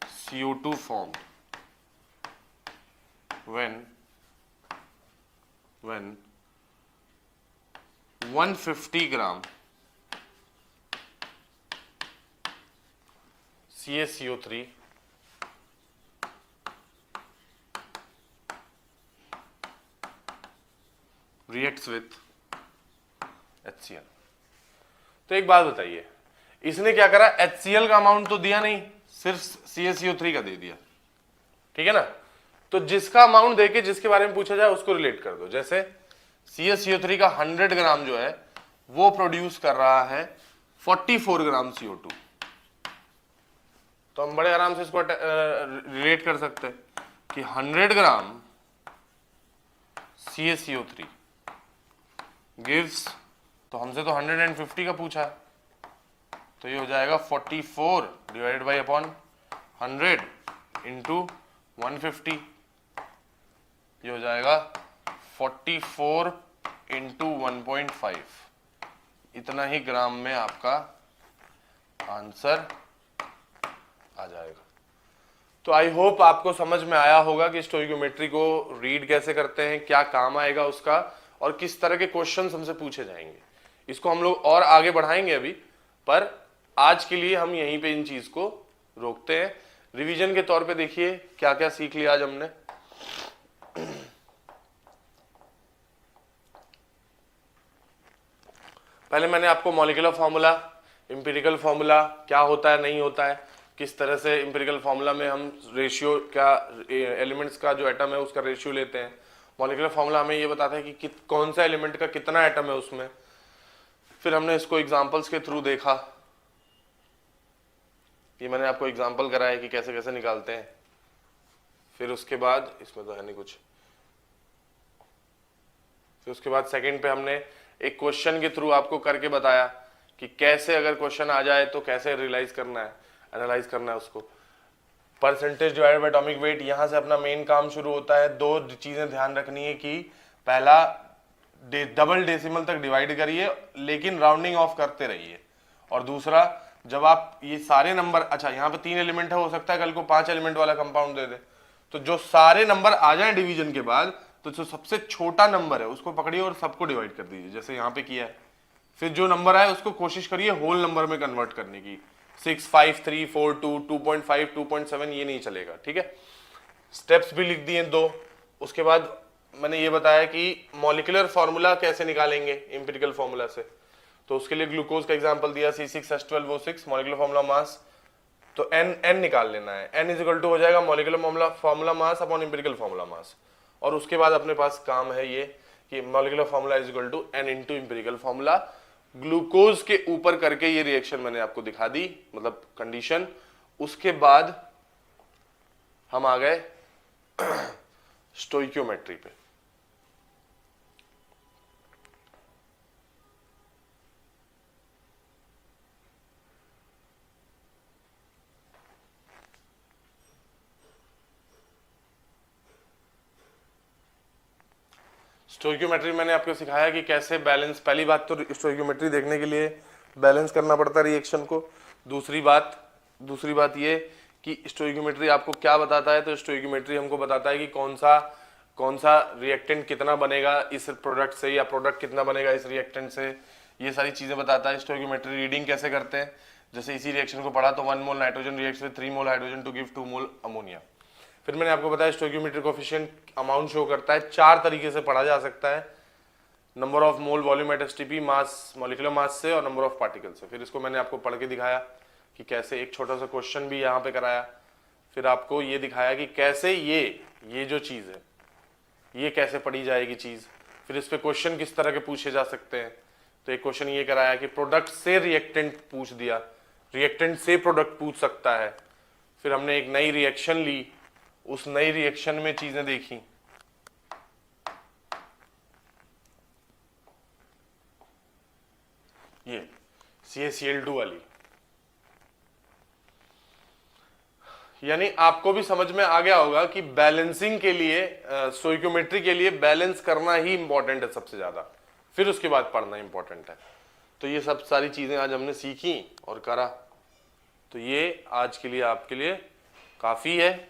CO2 formed when 150 gram CaCO3 reacts with HCl। तो एक बात बताइए, इसने क्या करा, HCl का अमाउंट तो दिया नहीं, सिर्फ CaCO3 का दे दिया, ठीक है ना। तो जिसका अमाउंट देके जिसके बारे में पूछा जाए उसको रिलेट कर दो। जैसे CaCO3 का 100 ग्राम जो है वो प्रोड्यूस कर रहा है 44 ग्राम CO2, तो हम बड़े आराम से इसको रिलेट कर सकते हैं कि 100 ग्राम CaCO3 गिव्स, तो हमसे तो 150 का पूछा है, तो ये हो जाएगा 44 डिवाइडेड बाई अपॉन 100 इंटू 150, ये हो जाएगा 44 इंटू 1.5, इतना ही ग्राम में आपका आंसर आ जाएगा। तो आई होप आपको समझ में आया होगा कि स्टोइकियोमेट्री को रीड कैसे करते हैं, क्या काम आएगा उसका, और किस तरह के क्वेश्चंस हमसे पूछे जाएंगे। इसको हम लोग और आगे बढ़ाएंगे अभी, पर आज के लिए हम यहीं पे इन चीज को रोकते हैं। रिवीजन के तौर पे देखिए क्या क्या सीख लिया आज हमने। पहले मैंने आपको मॉलिक्यूलर फॉर्मूला, एम्पिरिकल फॉर्मूला क्या होता है नहीं होता है, किस तरह से एम्पिरिकल फॉर्मूला में हम रेशियो, क्या एलिमेंट्स का जो एटम है उसका रेशियो लेते हैं, मॉलिक्यूलर फॉर्मूला हमें ये बताता है कि कौन सा एलिमेंट का कितना एटम है उसमें। फिर हमने इसको एग्जांपल्स के थ्रू देखा, ये मैंने आपको एग्जांपल कराया कि कैसे कैसे निकालते हैं। फिर उसके बाद इसमें तो है नहीं कुछ, फिर उसके बाद सेकंड पे हमने एक क्वेश्चन के थ्रू आपको करके बताया कि कैसे अगर क्वेश्चन आ जाए तो कैसे रियलाइज करना है, एनालाइज करना है उसको। Percentage divided by atomic wait, यहां से अपना मेन काम शुरू होता है। दो चीजें ध्यान रखनी है कि पहला डबल डेसिमल तक डिवाइड करिए लेकिन राउंडिंग ऑफ करते रहिए, और दूसरा जब आप ये सारे नंबर, अच्छा यहाँ पे 3 एलिमेंट है, हो सकता है कल को 5 एलिमेंट वाला कंपाउंड दे दे, तो जो सारे नंबर आ जाए डिवीजन के बाद तो जो सबसे छोटा नंबर है उसको पकड़िए और सबको डिवाइड कर दीजिए, जैसे यहाँ पे किया है। फिर जो नंबर आए उसको कोशिश करिए होल नंबर में कन्वर्ट करने की। 6, 5, 3, 4, 2, 2.5, 2.7 ये नहीं चलेगा, ठीक है। स्टेप्स भी लिख दिए 2। उसके बाद मैंने ये बताया कि मॉलिक्यूलर फॉर्मूला कैसे निकालेंगे एम्पिरिकल फॉर्मूला से, तो उसके लिए ग्लूकोज का एग्जांपल दिया C6H12O6, मॉलिक्यूलर फॉर्मूला मास, तो n निकाल लेना है। n इज इक्वल टू हो जाएगा molecular formula mass upon empirical formula mass, और उसके बाद अपने पास काम है ये कि molecular formula is equal to n into empirical formula. Glucose के ऊपर करके ये रिएक्शन मैंने आपको दिखा दी, मतलब कंडीशन। उसके बाद हम आ गए स्टोइकियोमेट्री पे। स्टोइकियोमेट्री मैंने आपको सिखाया कि कैसे बैलेंस, पहली बात तो स्टोइकियोमेट्री देखने के लिए बैलेंस करना पड़ता है रिएक्शन को। दूसरी बात ये कि स्टोइकियोमेट्री आपको क्या बताता है, तो स्टोइकियोमेट्री हमको बताता है कि कौन सा रिएक्टेंट कितना बनेगा इस प्रोडक्ट से, या प्रोडक्ट कितना बनेगा इस रिएक्टेंट से, ये सारी चीजें बताता है। स्टोइकियोमेट्री रीडिंग कैसे करते हैं, जैसे इसी रिएक्शन को पढ़ा तो 1 mole nitrogen reacts with 3 mole hydrogen to give 2 mole ammonia. फिर मैंने आपको बताया स्टोइकियोमेट्री कोएफिशिएंट अमाउंट शो करता है, 4 तरीके से पढ़ा जा सकता है, number of mole volume at STP, mass molecular mass से, और नंबर ऑफ पार्टिकल से। फिर इसको मैंने आपको पढ़ के दिखाया कि कैसे, एक छोटा सा क्वेश्चन भी यहाँ पे कराया। फिर आपको ये दिखाया कि कैसे ये जो चीज़ है ये कैसे पढ़ी जाएगी चीज़। फिर इस पे क्वेश्चन किस तरह के पूछे जा सकते हैं, तो एक क्वेश्चन ये कराया कि प्रोडक्ट से रिएक्टेंट पूछ दिया, रिएक्टेंट से प्रोडक्ट पूछ सकता है। फिर हमने एक नई रिएक्शन ली, उस नई रिएक्शन में चीजें देखी, ये CaCl2 वाली, यानी आपको भी समझ में आ गया होगा कि बैलेंसिंग के लिए, स्टोइकियोमेट्री के लिए बैलेंस करना ही इंपॉर्टेंट है सबसे ज्यादा, फिर उसके बाद पढ़ना इंपॉर्टेंट है। तो ये सब सारी चीजें आज हमने सीखी और करा, तो ये आज के लिए आपके लिए काफी है।